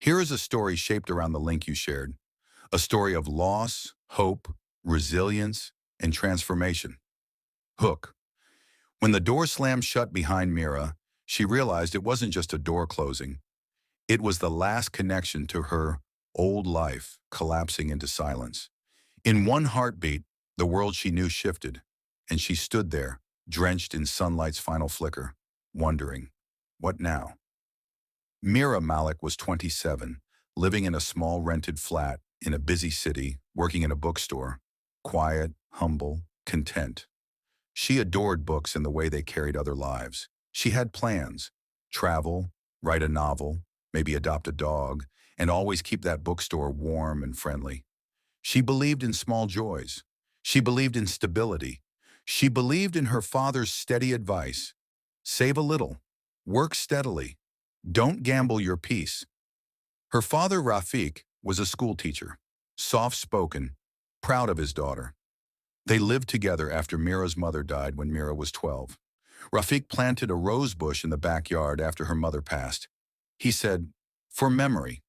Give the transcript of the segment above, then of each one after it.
Here is a story shaped around the link you shared, a story of loss, hope, resilience, and transformation. Hook. When the door slammed shut behind Mira, she realized it wasn't just a door closing. It was the last connection to her old life collapsing into silence. In one heartbeat, the world she knew shifted, and she stood there, drenched in sunlight's final flicker, wondering, what now? Mira Malik was 27, living in a small rented flat in a busy city, working in a bookstore, quiet, humble, content. She adored books in the way they carried other lives. She had plans: travel, write a novel, maybe adopt a dog, and always keep that bookstore warm and friendly. She believed in small joys. She believed in stability. She believed in her father's steady advice: save a little, work steadily, don't gamble your peace. Her father, Rafiq, was a school teacher, soft-spoken, proud of his daughter. They lived together after Mira's mother died when Mira was 12. Rafiq planted a rose bush in the backyard after her mother passed. He said, "For memory."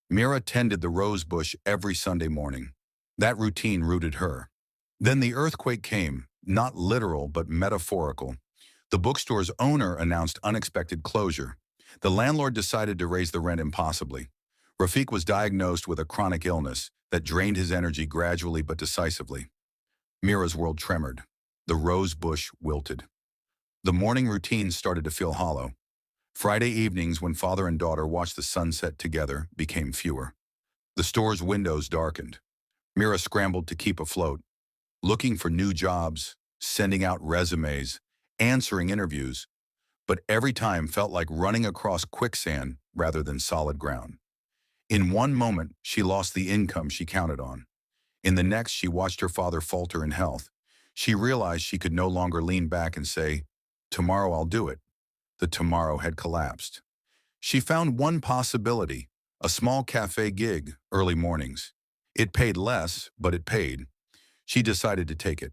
Mira tended the rose bush every Sunday morning. That routine rooted her. Then the earthquake came, not literal but metaphorical. The bookstore's owner announced unexpected closure. The landlord decided to raise the rent impossibly. Rafiq was diagnosed with a chronic illness that drained his energy gradually but decisively. Mira's world tremored. The rose bush wilted. The morning routine started to feel hollow. Friday evenings, when father and daughter watched the sunset together, became fewer. The store's windows darkened. Mira scrambled to keep afloat, looking for new jobs, sending out resumes, answering interviews, but every time felt like running across quicksand rather than solid ground. In one moment, she lost the income she counted on. In the next, she watched her father falter in health. She realized she could no longer lean back and say, "Tomorrow I'll do it." The tomorrow had collapsed. She found one possibility: a small cafe gig, early mornings. It paid less, but it paid. She decided to take it.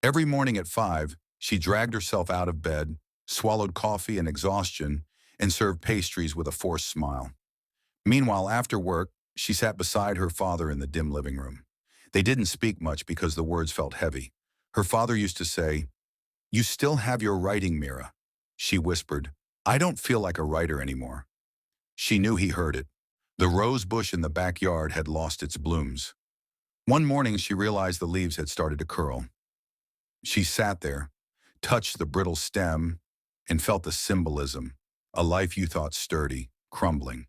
Every morning at 5, she dragged herself out of bed, swallowed coffee and exhaustion, and served pastries with a forced smile. Meanwhile, after work, she sat beside her father in the dim living room. They didn't speak much because the words felt heavy. Her father used to say, "You still have your writing, Mira." She whispered, "I don't feel like a writer anymore." She knew he heard it. The rose bush in the backyard had lost its blooms. One morning, she realized the leaves had started to curl. She sat there, touched the brittle stem, and felt the symbolism: a life you thought sturdy, crumbling.